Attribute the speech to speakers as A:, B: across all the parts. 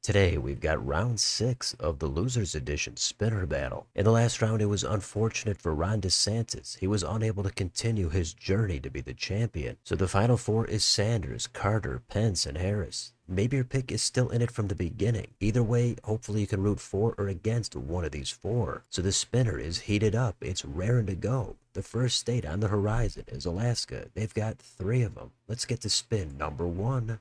A: Today, we've got round 6 of the Losers Edition Spinner Battle. In the last round, it was unfortunate for Ron DeSantis. He was unable to continue his journey to be the champion. So the final four is Sanders, Carter, Pence, and Harris. Maybe your pick is still in it from the beginning. Either way, hopefully you can root for or against one of these four. So the spinner is heated up. It's raring to go. The first state on the horizon is Alaska. They've got 3 of them. Let's get to spin number 1.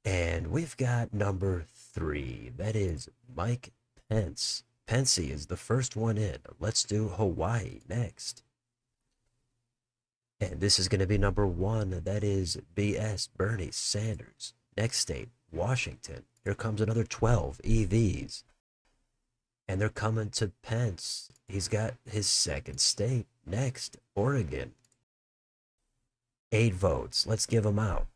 A: And we've got number 3. That is Mike Pence. Pensy is the first one in. Let's do Hawaii next. And this is going to be number 1. That is BS Bernie Sanders. Next state, Washington. Here comes another 12 EVs. And they're coming to Pence. He's got his second state. Next, Oregon. 8 votes. Let's give them out.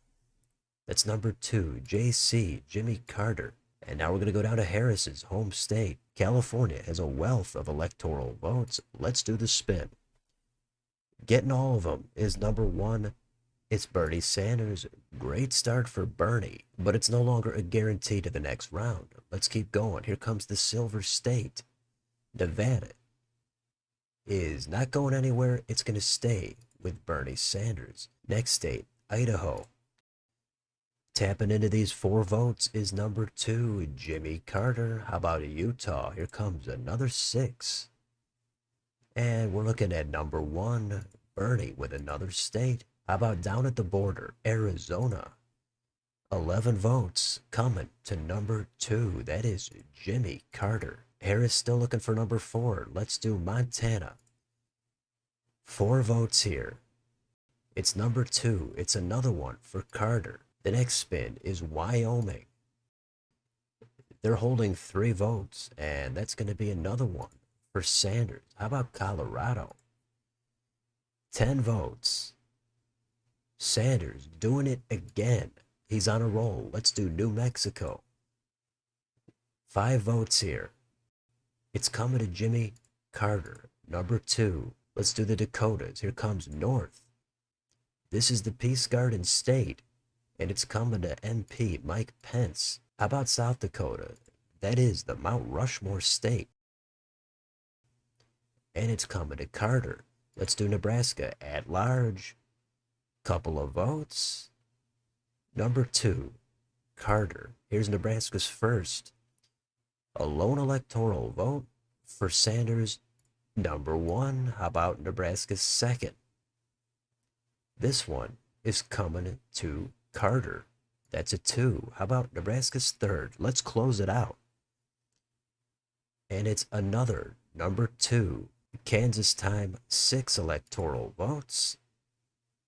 A: That's number 2, JC, Jimmy Carter. And now we're going to go down to Harris's home state. California has a wealth of electoral votes. Let's do the spin. Getting all of them is number 1. It's Bernie Sanders. Great start for Bernie, but it's no longer a guarantee to the next round. Let's keep going. Here comes the Silver State. Nevada is not going anywhere. It's going to stay with Bernie Sanders. Next state, Idaho. Tapping into these 4 votes is number 2, Jimmy Carter. How about Utah? Here comes another 6. And we're looking at number 1, Bernie with another state. How about down at the border, Arizona? 11 votes coming to number 2. That is Jimmy Carter. Harris still looking for number 4. Let's do Montana. 4 votes here. It's number 2. It's another one for Carter. The next spin is Wyoming. They're holding 3 votes, and that's going to be another one for Sanders. How about Colorado? 10 votes. Sanders doing it again. He's on a roll. Let's do New Mexico. 5 votes here. It's coming to Jimmy Carter, number 2. Let's do the Dakotas. Here comes North. This is the Peace Garden state. And it's coming to MP Mike Pence. How about South Dakota? That is the Mount Rushmore state. And it's coming to Carter. Let's do Nebraska at large. Couple of votes. Number 2, Carter. Here's Nebraska's first. A lone electoral vote for Sanders. Number 1. How about Nebraska's second? This one is coming to Carter. That's a 2. How about Nebraska's third? Let's close it out. And it's another number 2. Kansas time, 6 electoral votes.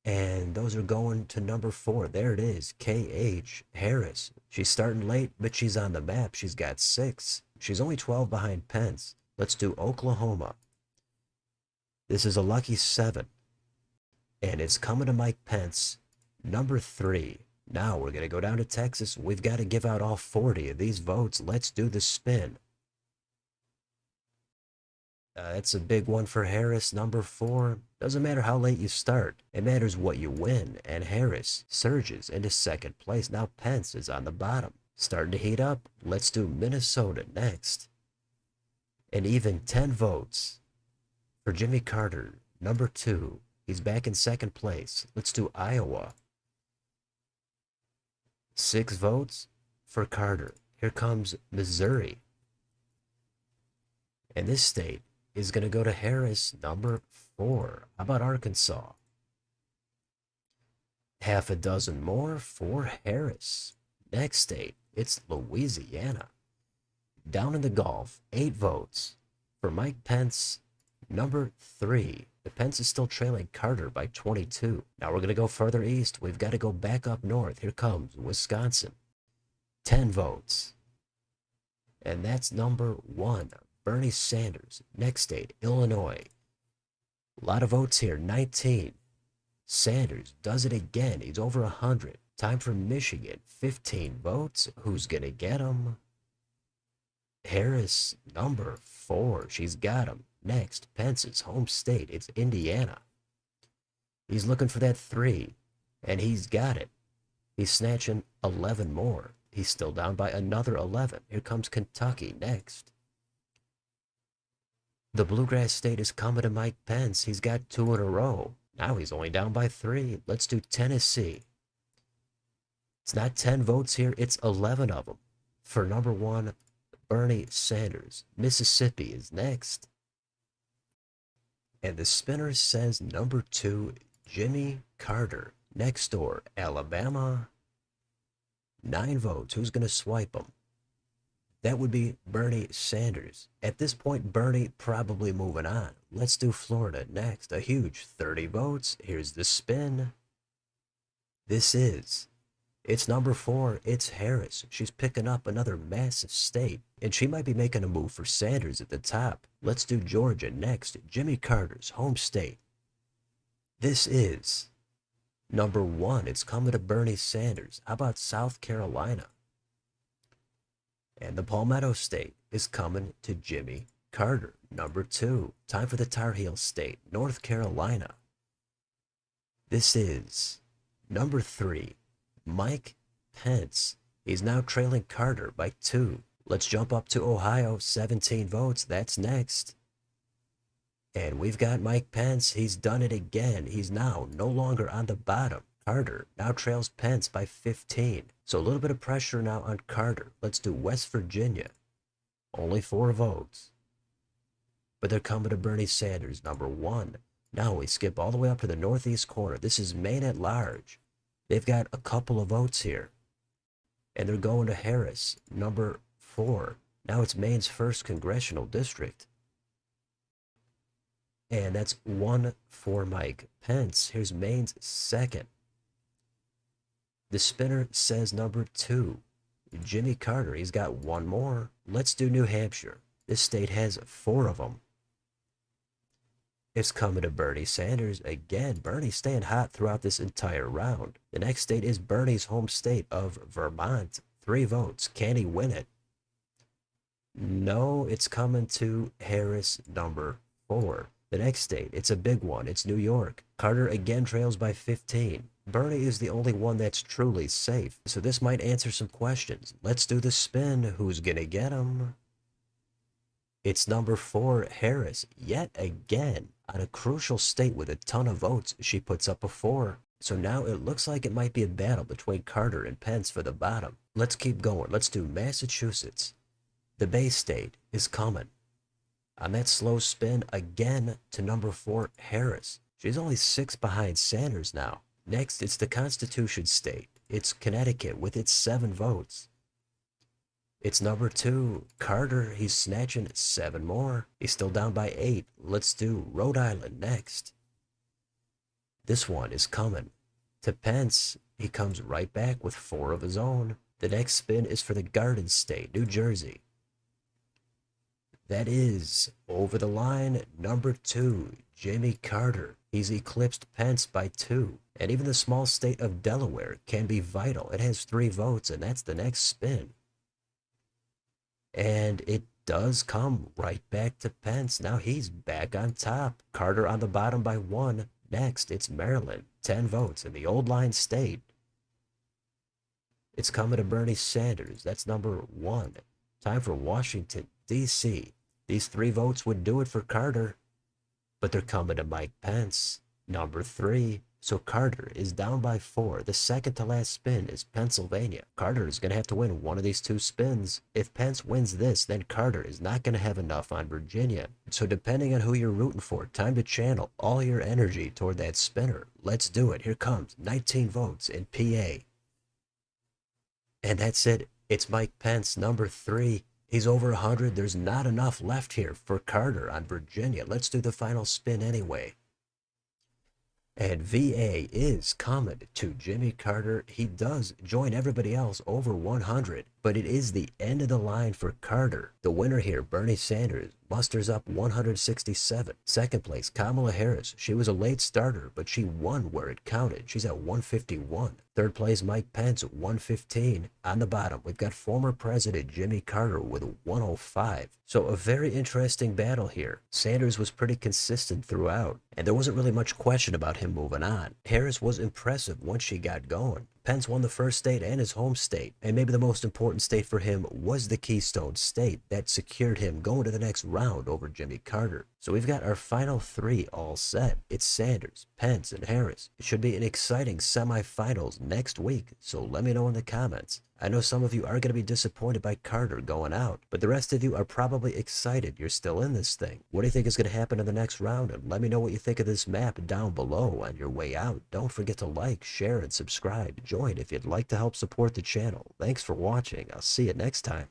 A: And those are going to number 4. There it is, KH Harris. She's starting late, but she's on the map. She's got 6. She's only 12 behind Pence. Let's do Oklahoma. This is a lucky 7. And it's coming to Mike Pence. Number 3. Now we're going to go down to Texas. We've got to give out all 40 of these votes. Let's do the spin. That's a big one for Harris, number 4. Doesn't matter how late you start. It matters what you win. And Harris surges into second place. Now Pence is on the bottom. Starting to heat up. Let's do Minnesota next. And even 10 votes for Jimmy Carter, number 2. He's back in second place. Let's do Iowa. 6 votes for Carter. Here comes Missouri. And this state is going to go to Harris, number 4. How about Arkansas? Half a dozen more for Harris. Next state, it's Louisiana. Down in the Gulf, 8 votes for Mike Pence, number 3. The Pence is still trailing Carter by 22. Now we're going to go further east. We've got to go back up north. Here comes Wisconsin. 10 votes. And that's number 1, Bernie Sanders. Next state, Illinois. A lot of votes here, 19. Sanders does it again. He's over 100. Time for Michigan, 15 votes. Who's going to get him? Harris, number 4. She's got him. Next, Pence's home state. It's Indiana. He's looking for that 3, and he's got it. He's snatching 11 more. He's still down by another 11. Here comes Kentucky next. The Bluegrass State is coming to Mike Pence. He's got 2 in a row. Now he's only down by 3. Let's do Tennessee. It's not 10 votes here, it's 11 of them. For number 1, Bernie Sanders. Mississippi is next. And the spinner says number 2, Jimmy Carter. Next door, Alabama. 9 votes. Who's going to swipe them? That would be Bernie Sanders. At this point, Bernie probably moving on. Let's do Florida next. A huge 30 votes. Here's the spin. It's number 4. It's Harris. She's picking up another massive state, and she might be making a move for Sanders at the top. Let's do Georgia next. Jimmy Carter's home state. This is number 1. It's coming to Bernie Sanders. How about South Carolina? And the Palmetto State is coming to Jimmy Carter. Number 2. Time for the Tar Heel State, North Carolina. This is number 3. Mike Pence. He's now trailing Carter by 2. Let's jump up to Ohio, 17 votes. That's next. And we've got Mike Pence. He's done it again. He's now no longer on the bottom. Carter now trails Pence by 15. So a little bit of pressure now on Carter. Let's do West Virginia. Only 4 votes. But they're coming to Bernie Sanders, number 1. Now we skip all the way up to the northeast corner. This is Maine at large. They've got a couple of votes here. And they're going to Harris, number 4. Now it's Maine's 1st congressional district. And that's 1 for Mike Pence. Here's Maine's 2nd. The spinner says number 2. Jimmy Carter, he's got 1 more. Let's do New Hampshire. This state has 4 of them. It's coming to Bernie Sanders again. Bernie staying hot throughout this entire round. The next state is Bernie's home state of Vermont. 3 votes. Can he win it? No, it's coming to Harris, number 4. The next state, it's a big one. It's New York. Carter again trails by 15. Bernie is the only one that's truly safe. So this might answer some questions. Let's do the spin. Who's gonna get him? It's number 4, Harris, yet again. On a crucial state with a ton of votes, she puts up a 4. So now it looks like it might be a battle between Carter and Pence for the bottom. Let's keep going. Let's do Massachusetts. The Bay State is coming. On that slow spin, again to number 4, Harris. She's only 6 behind Sanders now. Next, it's the Constitution State. It's Connecticut with its 7 votes. It's number 2, Carter. He's snatching 7 more. He's still down by 8. Let's do Rhode Island next. This one is coming to Pence. He comes right back with 4 of his own. The next spin is for the Garden State, New Jersey. That is over the line, number 2, Jimmy Carter. He's eclipsed Pence by 2. And even the small state of Delaware can be vital. It has 3 votes, and that's the next spin. And it does come right back to Pence. Now he's back on top. Carter on the bottom by 1. Next, it's Maryland. 10 votes in the old line state. It's coming to Bernie Sanders. That's number 1. Time for Washington, D.C. These 3 votes would do it for Carter. But they're coming to Mike Pence, number 3. So Carter is down by 4. The second to last spin is Pennsylvania. Carter is going to have to win one of these 2 spins. If Pence wins this, then Carter is not going to have enough on Virginia. So depending on who you're rooting for, time to channel all your energy toward that spinner. Let's do it. Here comes 19 votes in PA. And that's it. It's Mike Pence, number 3. He's over 100. There's not enough left here for Carter on Virginia. Let's do the final spin anyway. And VA is coming to Jimmy Carter. He does join everybody else over 100, but it is the end of the line for Carter. The winner here, Bernie Sanders, musters up 167. Second place, Kamala Harris. She was a late starter, but she won where it counted. She's at 151. Third place, Mike Pence, 115. On the bottom, we've got former President Jimmy Carter with 105. So a very interesting battle here. Sanders was pretty consistent throughout, and there wasn't really much question about him moving on. Harris was impressive once she got going. Pence won the first state and his home state, and maybe the most important state for him was the Keystone State that secured him going to the next round over Jimmy Carter. So we've got our final three all set. It's Sanders, Pence, and Harris. It should be an exciting semifinals next week, so let me know in the comments. I know some of you are going to be disappointed by Carter going out, but the rest of you are probably excited you're still in this thing. What do you think is going to happen in the next round? And let me know what you think of this map down below on your way out. Don't forget to like, share, and subscribe. Join if you'd like to help support the channel. Thanks for watching. I'll see you next time.